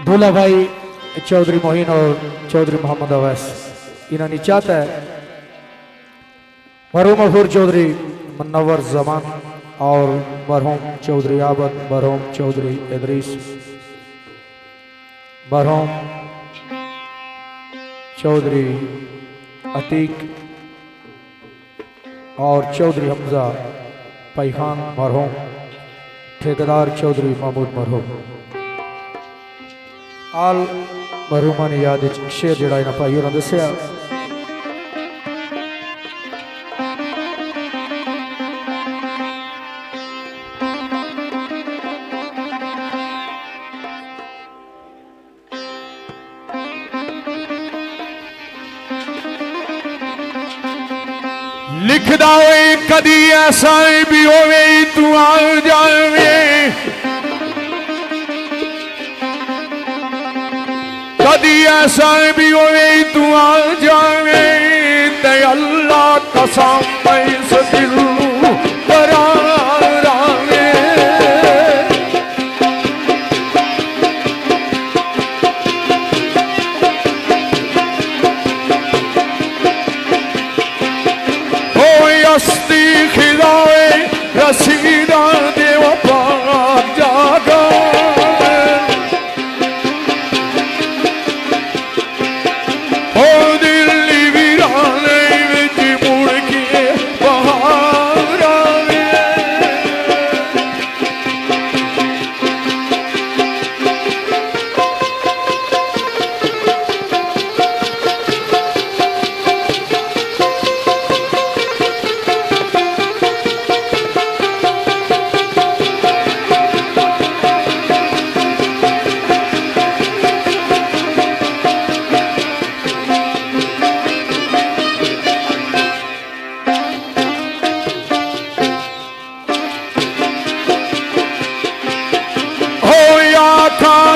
दूल्हा भाई चौधरी मोहिन और चौधरी मोहम्मद अवैस इन्होंने चाहता है मरहूम अफूर चौधरी मुनव्वर जमान और मरहूम चौधरी आबद, मरहूम चौधरी इदरीस, मरहूम चौधरी अतीक और चौधरी हमजा पैखान मरहूम, ठेकेदार चौधरी महमूद मरहूम आल मरहूमा ने याद शेर जड़ा इन्होंने भाई होर दसिया। लिखदा होए कदी ऐसा भी होवे तू आ जावे, कदी ऐसा भी होवे तू आ जावे, ते अल्लाह कसम इस दिल करार आवे। होए अस्ती खिलाए रसीदा दे वफा जागा,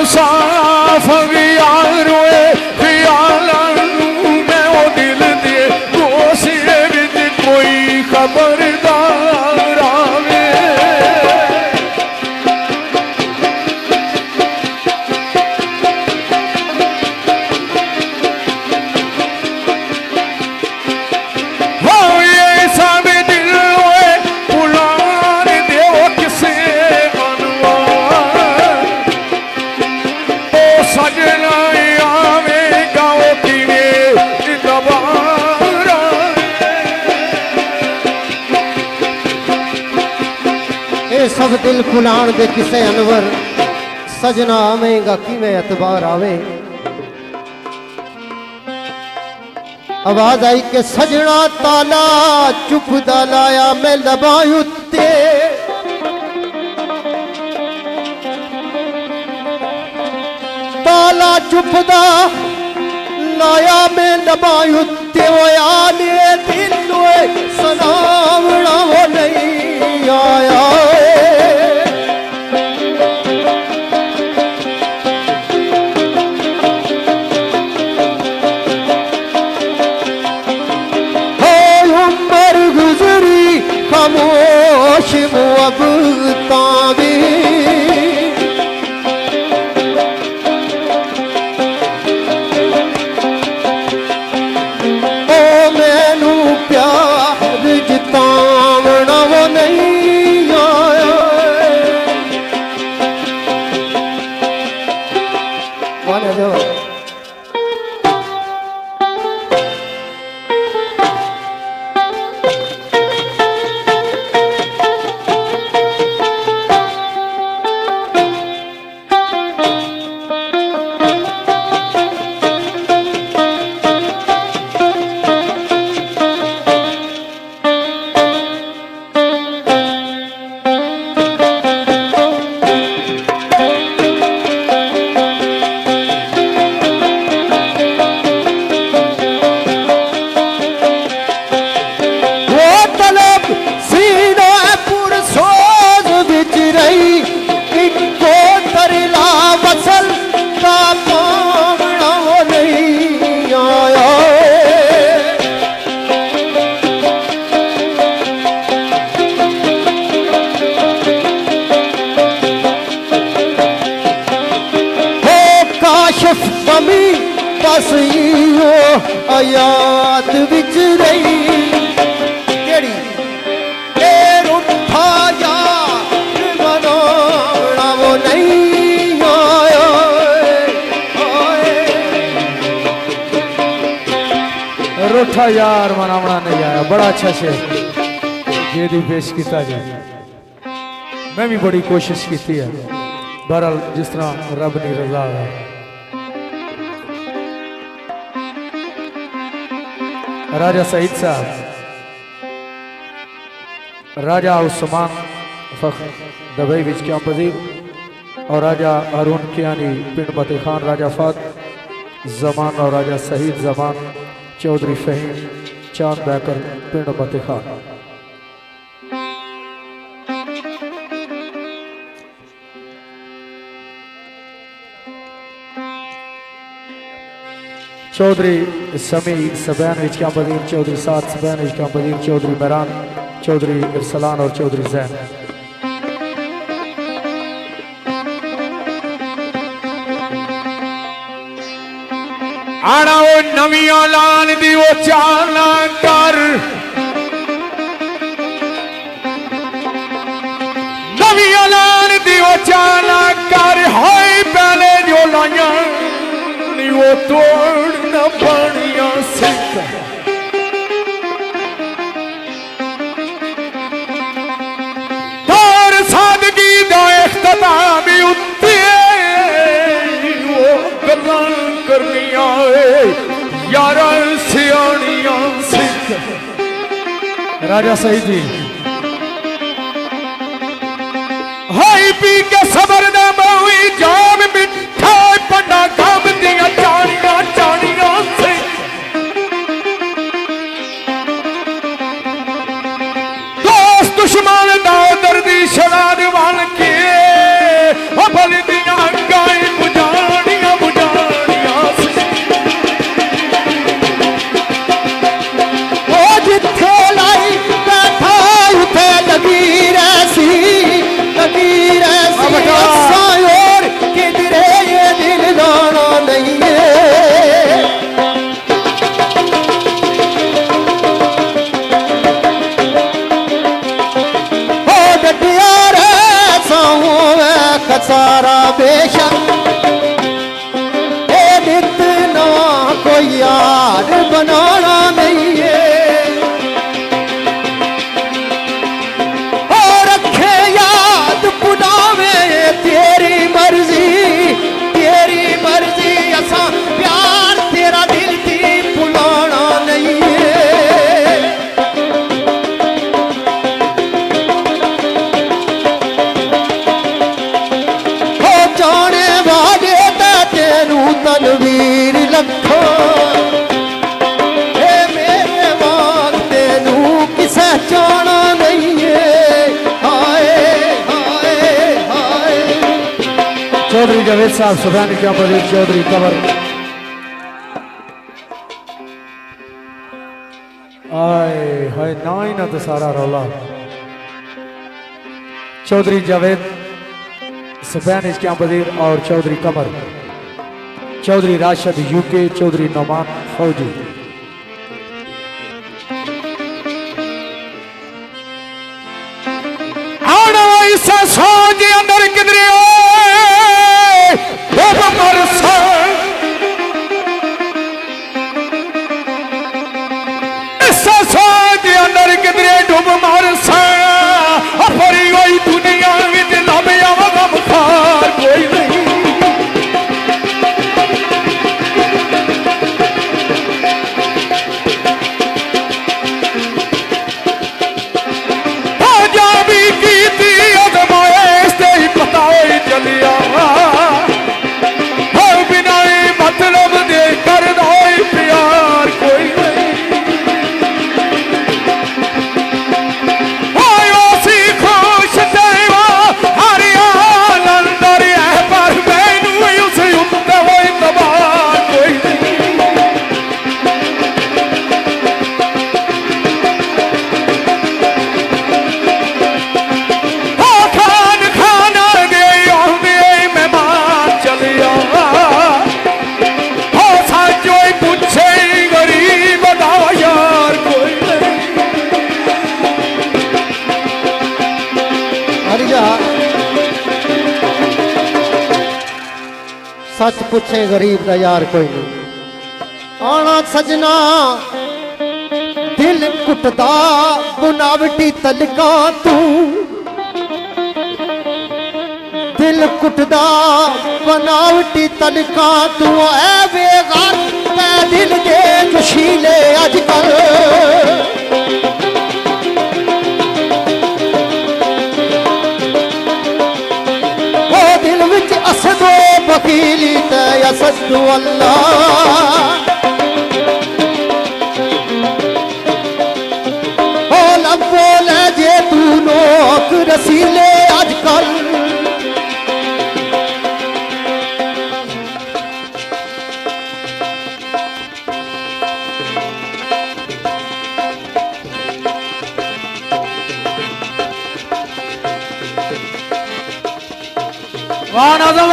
साफ ख्याल रोए ख्याल मैं वो दिल दे गोसिए विच कोई खबरदार आवे। हो ये सब दिल होए पुरान देव किसे सजना आवेगा वो किवें दोबारा। ये सब दिल फुलाण दे किसे अनवर, सजना आवेगा किवें एतबार आवे। आवाज आई के सजना ताला चुपदा लाया मैं लबां उत्ते, ताला चुपदा लाया मैं लबां उत्ते, आले दिल सलामना वो नहीं आया। हो उम्र गुजरी खामोश अब तावी, यूसुफ कमी बस इहो आयात विच रही केड़ी ए रूठा यार मनावना वो नहीं आया रूठा यार मनावना नहीं आया। बड़ा अच्छा शेर ये दी पेश किया जाए। मैं भी बड़ी कोशिश की है, बहरहाल जिस तरह रब ने रजा है। राजा सईद साहब, राजा उस्मान फख्र दबई विच क्या पजीर और राजा अरुण कियानी पिंड मते खान, राजा फात जमान और राजा शहीद जमान चौधरी फहीम चांद बैकर पिंड मते खान। चौधरी समी सबैन विच क्या पदीर, चौधरी सात सबैन विच क्या पदीर, चौधरी महरान, चौधरी इरसलान और चौधरी जैन। आना वो नविया लान दी वो चाला कर, नविया लान दी वो चाला कर, हाय पहले जो लाया वो तोड़ न पानिया सिख। तार सादगी दा इख्तिताम उत्ते वो गल्लां करनियां यारा सियानियां सिख। राजा सईद जी हाय पी के सबर दा मऊई जाम मिठा पंडा गम दिया चानियां चानियां से। दोस्त दुश्मन दा दर्दी शराद वाल के अबल दिया गाय बुझानियां बुझानियां से। ओ जिथे लाई बैठा उथे लगी रैसी और किधरे ये दिल गाना नहीं है। ओ डटिया रे साहू मैं खसारा बेशक ए इतना कोई यार बनाना नहीं है। तेरी मर्जी असा प्यार तेरा दिल की भुलाना नहीं है। हो जाने वाले तेनू तनवीर लखो मेरे वाग तेनू किसे जाना नहीं है। चौधरी जावेद साहब सुबह क्या पदीर, चौधरी कमर आए हाय ना ही ना तो सारा रौला। चौधरी जावेद सुबह क्या पदीर और चौधरी कमर, चौधरी राशिद यूके, चौधरी नौमान फौजी। सोच अंदर किधरे अंदर किधरे डूब मर अपनी कोई दुनिया में लब आवा बुखार कोई नहीं। जा भी की अजमाइश ते पता सच पूछे गरीब दा यार कोई नहीं। आना सजना दिल कुटदा बनावटी तलका तू, दिल कुटदा बनावटी तलका तू, ऐ बेगार मैं दिल दे जोशीले अजकल। ओ दिल विच असदो बकीली ते असदु अल्लाह, ओ लब बोले जे तू लोक रसीले अजकल। वाह नाज़म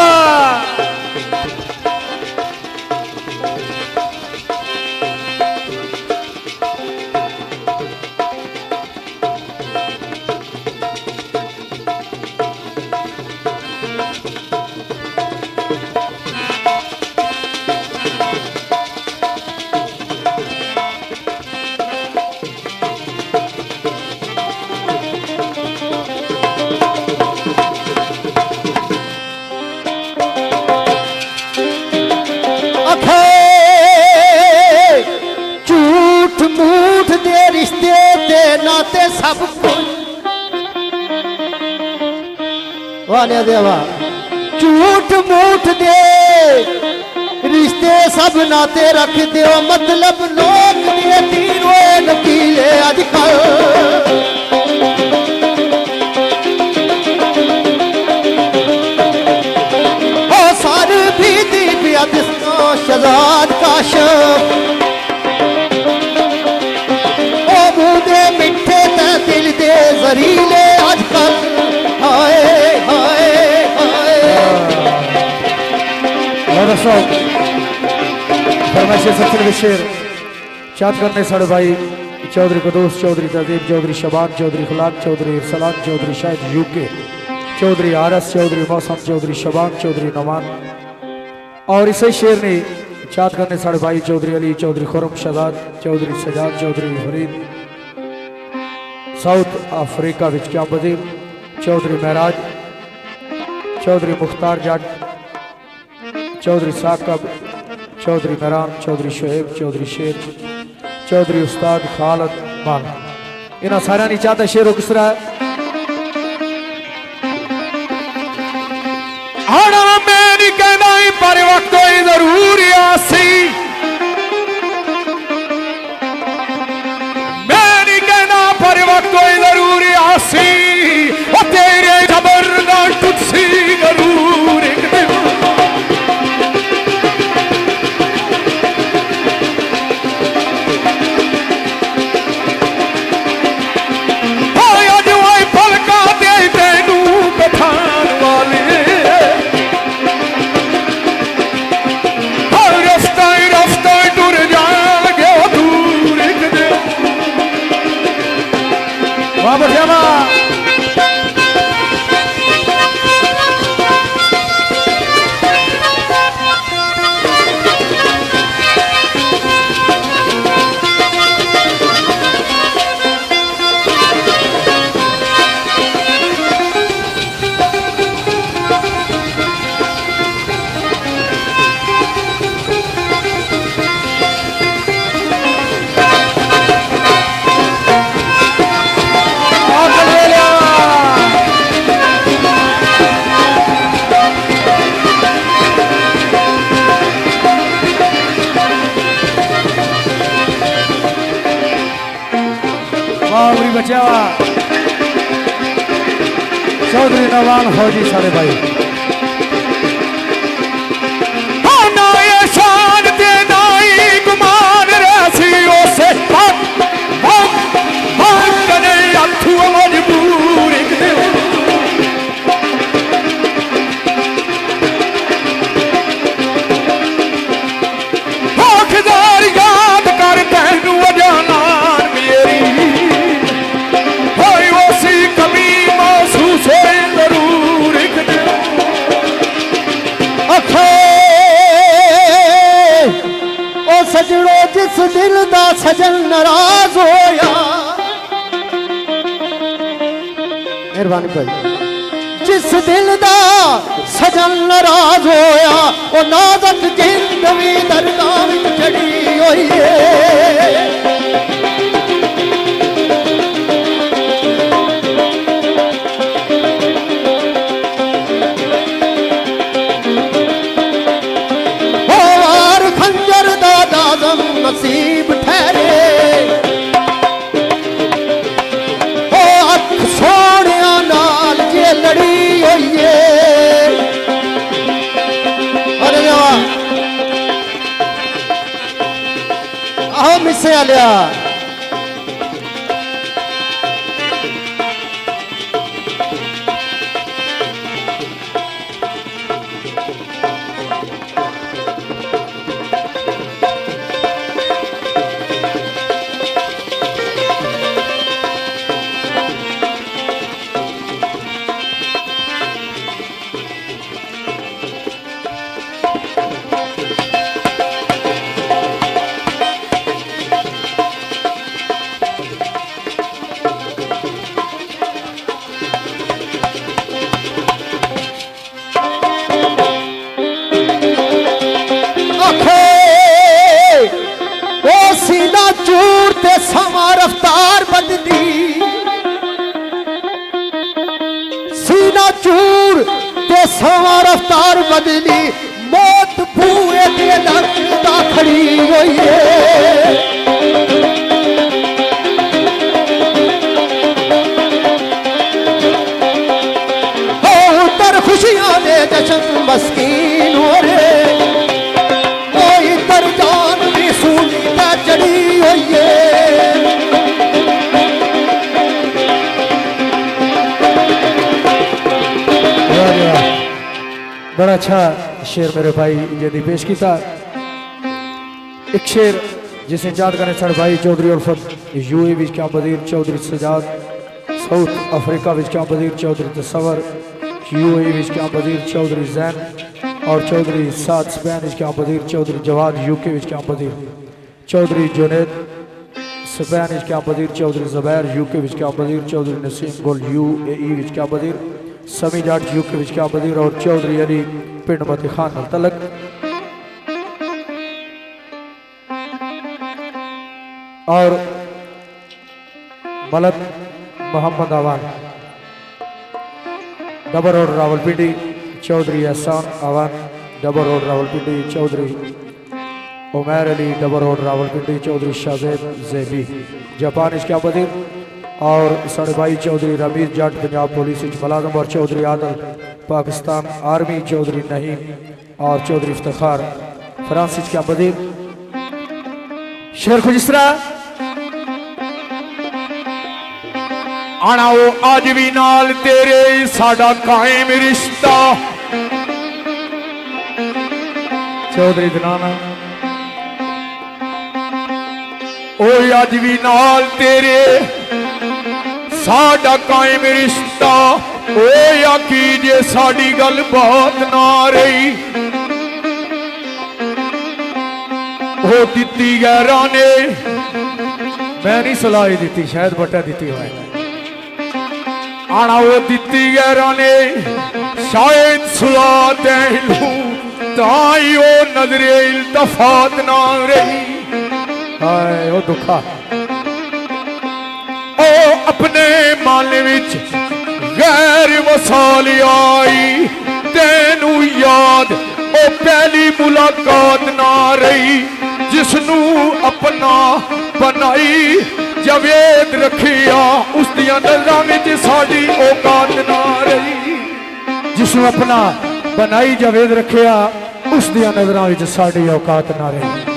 झूठ मूठ दे रिश्ते ते नाते सब कुछ वाले देवा, झूठ मूठ दे रिश्ते सब नाते रख दो, मतलब लोग दे तीनों नकीले अजकल। ओ सार भी दी बियादिस्ता शहजाद काशिफ, ओ मुदे मिठे ते दिल दे जरीले अजकल। हाय हाय हाय फरमाइश सत्तर शेर चाहत करने साढ़े भाई चौधरी कदूस, चौधरी तहजीब, चौधरी शबान, चौधरी खलाक, चौधरी इरसलान, चौधरी शाहिद यूके, चौधरी आरस, चौधरी मौसम, चौधरी शबान, चौधरी नमान। और इसे शेर ने चाहत करने साढ़े भाई चौधरी अली, चौधरी खुरम शहजाद, चौधरी सजाद, चौधरी फरीद, साउथ अफ्रीका विच क्या वजीर, चौधरी महराज, चौधरी मुख्तार जट, चौधरी साकब, चौधरी मरान, चौधरी शुएब, चौधरी शेर, चौधरी उस्ताद खालद मान। इन्होंने सारे नहीं चाहता शेरों किस तरह आना मैं नहीं कहना ही पर वक्त ही जरूर आसी, मैं नहीं कहना पर वक्त ही जरूर आसी, ओ तेरे खबर ना तुझसी जरूर एक दिन। बचा चौधरी नवान फौजी साढ़े भाई ना ये शान ते ना ही गुमान रसी ओसे कने अथू मजबूर एक दिन हकदार याद कर तैनू अजानान मेरी होई ओसी कमी महसूस होए जरूर एक दिन सजड़ो जिस दिल दा सजन नाराज होया। मेहरबानी भाई। जिस दिल दा सजन नाराज होया ओ नाज़क जिंद भी दरगाह विच चढ़ी होई है। नसीब ठहरे ओ अख सोनिया नाल जे लड़ी होई है। अरे आओ मिसे आलिया चूर ते समा रफ्तार बदली। सीना चूर ते समा रफ्तार बदली। मौत भूए ते लगता खड़ी हुई है। हो तर खुशियां दे जश्न मस्कीन हो रे। कोई तर जान भी सूली ते चढ़ी हुई है। बड़ा अच्छा शेर मेरे भाई यदि पेश किया। एक शेर जिसे याद करने साढ़े भाई चौधरी उल्फत यूए विच क्या बदीर चौधरी सजाद, साउथ अफ्रीका विच क्या बदीर चौधरी तसवर, यूए विच क्या बदीर चौधरी जैन और चौधरी साद स्पेन विच क्या बदीर चौधरी जवाद, यूके विच क्या बदीर चौधरी जुनेद, स्पेन विच क्या बदीर चौधरी ज़ुबैर, यूके विच क्या बदीर चौधरी नसीम गुल, यूएई विच क्या बदीर समी जाट, यूके विच क्या बदीर और चौधरी अली पिंड मती खान तलक। और मलक मोहम्मद आवान डबर रोड रावलपिंडी, चौधरी एहसान आवान डबर रोड रावलपिंडी, चौधरी उमैर अली डबर रोड रावलपिंडी, चौधरी शाहजेब ज़ेबी जापान इस क्या बदीर और साढ़े भाई चौधरी रमीज जट पंजाब पुलिस मुलाजम और चौधरी आदल पाकिस्तान आर्मी, चौधरी नहीम और चौधरी इफ्तिखार फ्रांसिस क्या बदीर। शेर कुछ इस तरह आना वो आज भी नाल तेरे साडा कायम रिश्ता। चौधरी दनाना ओ आज भी नाल तेरे साडा कायम रिश्ता। ओ आखी जे साडी गल बात ना रही हो दिती गैरा ने। मैं नहीं सलाह दी, शायद बटा दी हो। आना वो दिती गैरा ने शायद सुला देलू ताई ओ नजरे इल्तफात ना रही। हाय ओ दुखा ओ अपने मन विच गैर वसाल आई। तेनू याद ओ पहली मुलाकात ना रही जिसनू अपना बनाई जवेद रखिया उस दिया नजरां विच साडी औकात ना रही। जिसनू अपना बनाई जवेद रखिया उस दिया नजरां विच साडी औकात ना रही।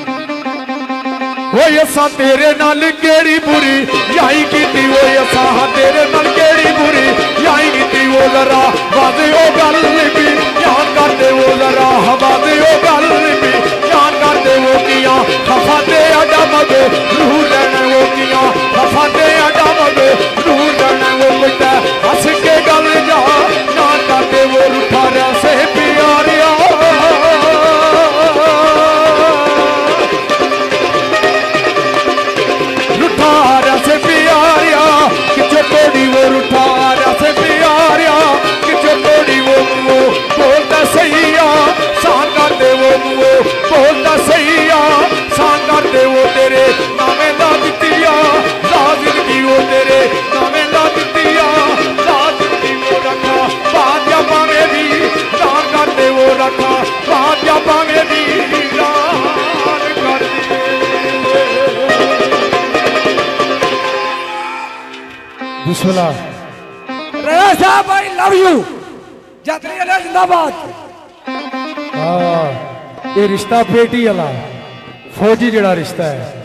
वो असा तेरे नाल केड़ी बुरी याई कीती। वो असा तेरे नाल केड़ी बुरी याई कीती। वो जरा वादे ओ गल भी याद करदे। वो जरा वादे ओ गल भी याद करदे। वो किया खफाते अड्डा मगे रूह लेने। वो किया खफाते अड्डा मगे रूह लेने। वो बेटा हंस के गल जा ना करदे। वो रूठा रहा से प्यारिया बिस्मिल्लाह। रजा साहब आई लव यू। जात्री अला जिंदाबाद। हाँ ये रिश्ता पेटी वाला फौजी जड़ा रिश्ता है।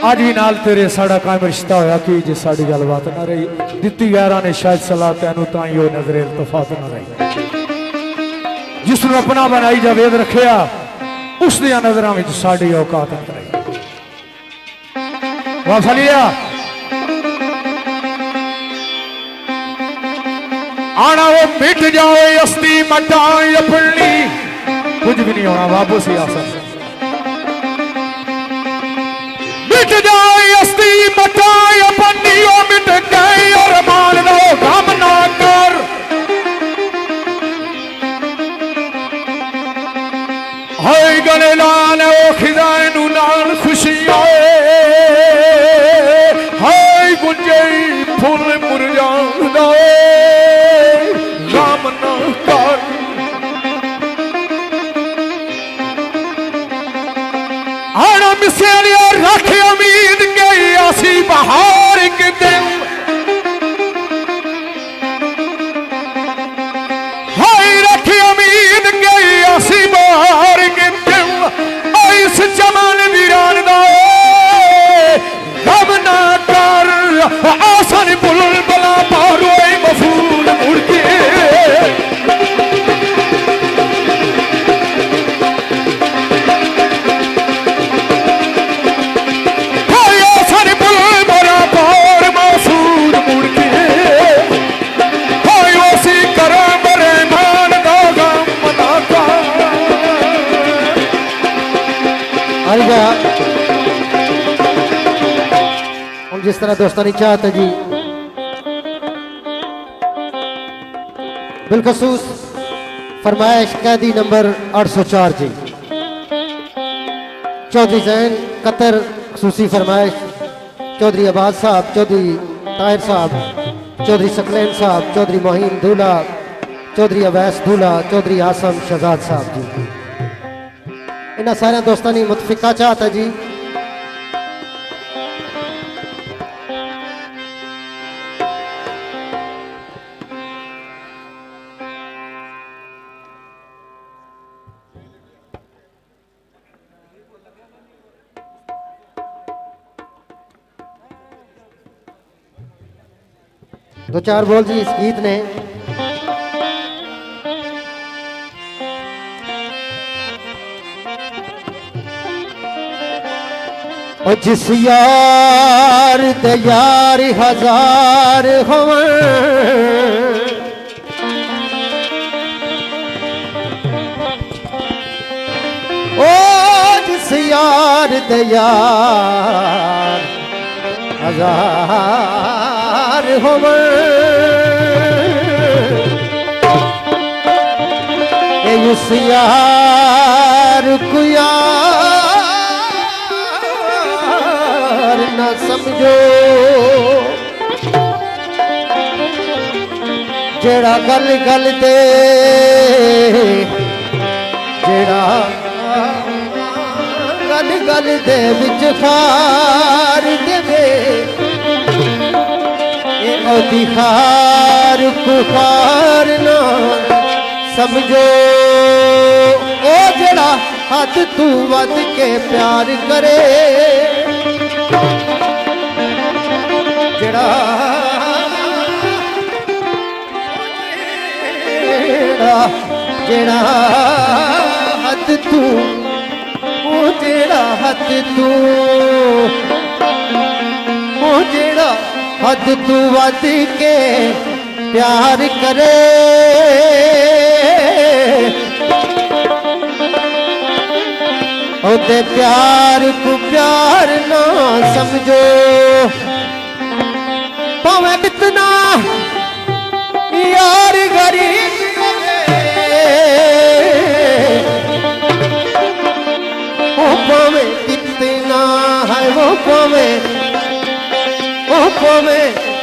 आज भी नाल तेरे साड़ा कायम रिश्ता होया कि जे साड़ी गलबात ना रही दित्ती गैरा ने शायद सलाह तैनू ताई हो नजरे इल्तफात ना रही। जिसनू अपना बनाई जावेद रखिया उस दिया नजरां विच साड़ी औकात ना रही। वाह फलिया आना वो मिट जाए अस्ती मटाए अपनी। कुछ भी नहीं होना वापस ही आ सकता। मिट जाए अस्ती मटाए अपनी। ओ मिट गए अरमान नो गम ना कर। हाय गले लाल ओ खिजाए नू नाल खुशियां। हाय गुंजे फुल मुरझांदा गम ना कर। आना मिसेलिया रख उम्मीद के आसी बहार के दिन। हाय रख उम्मीद के आसी बहार के दिन। इस जमाल वीरान दा गम ना कर। आसन बुलबुला पारो मफूल मुड़ के। हम जिस तरह दोस्तानी चाहत है जी बिलखसूस फरमाइश कैदी नंबर 804 जी चौधरी जैन कतर खसूसी फरमाइश चौधरी अब्बास साहब चौधरी ताहिर साहब चौधरी सकलैन साहब चौधरी मोहीन दूल्हा चौधरी अवैस दूल्हा चौधरी आसम शहजाद साहब जी इन्होंने सारे दोस्तानी मुतफिका चाहत है जी। दो चार बोल जी इस गीत ने। और जिस यार ते यार हजार होवन ओ जिस यार ते यार हजार होवन उस यार को यार न समझो जेड़ा गल गल दे जेड़ा गल गल दे विच खार देवे ओदी खार कुखार ना समझो ओ जड़ा हद तू वध के प्यार करे जड़ा जड़ा हद तू ओ जड़ा हद तू ओ जड़ा हद तू वध के प्यार करे ओदे प्यार को प्यार ना समझो भावे कितना यार गरीब ओ भावे कितना है वो भावे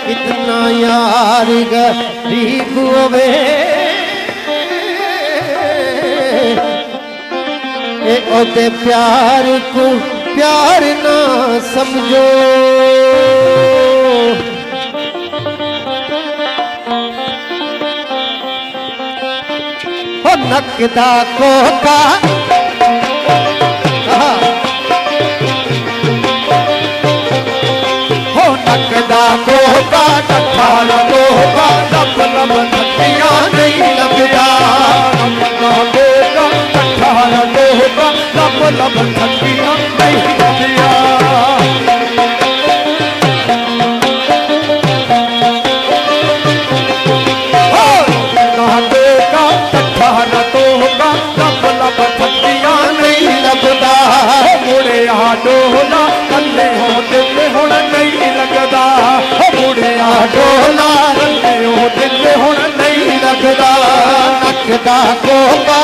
कितना यार गरीब होवे ओदे प्यार को प्यार ना समझो हो नकदा कोका हो नकदा कोका कट्ठा लोगा लब लब थकिया नहीं लगदा नकदा कोका कट्ठा लोगा लब लब थकिया नहीं लगदा डोला कल्ले हो दिल हुण नहीं लगदा मुड़िया डोला कल्ले हो दिल हुण नहीं लगदा नकदा कोका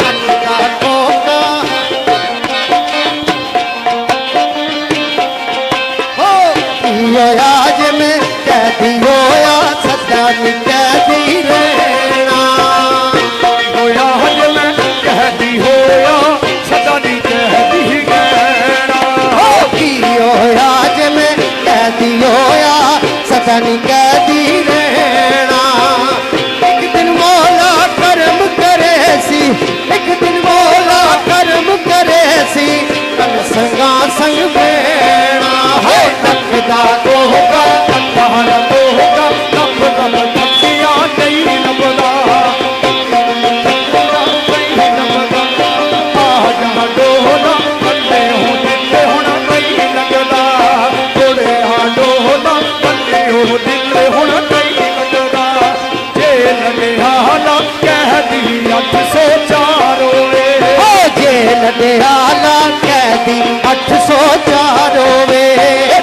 नकदा कोका हो आज में कैदी होया सदा नी कैदी रहना होया हज में कहदी होया सदा नी कहदी रहना आज में कैदी होया सदा नी कैदी रहना एक दिन मौला करम करे सी एक दिन मौला करम करे सी कल संगा संग बेना है नकदा होगा कट्ठा होगा लब लब थकिया नहीं लगदा नहीं लगदा आ डोला कल्ले हो दिल हुण नहीं लगदा मुड़िया डोला कल्ले हो दिल हुण नहीं लगदा जे लगिया ला कहदी 804 वे जेल दियाला कैदी 804 वे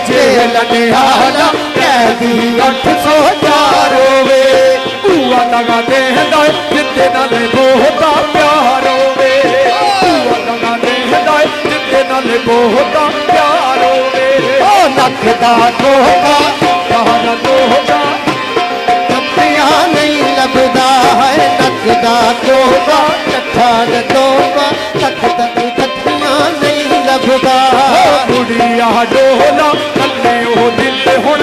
जेल दियाला कैदी 804 वे भूआ लगा देंदा जिंदे नाल बहुता प्यार होवे भूआ लगा देंदा जिंदे नाल बहुता प्यार होवे ओ नकदा कोका कहां होगा कत्तिया नहीं लगदा है नकदा कोका कट्ठा दोगा तक तक कत्तिया नहीं लगदा मुड़िया डोला कल्ले ओ दिल हुण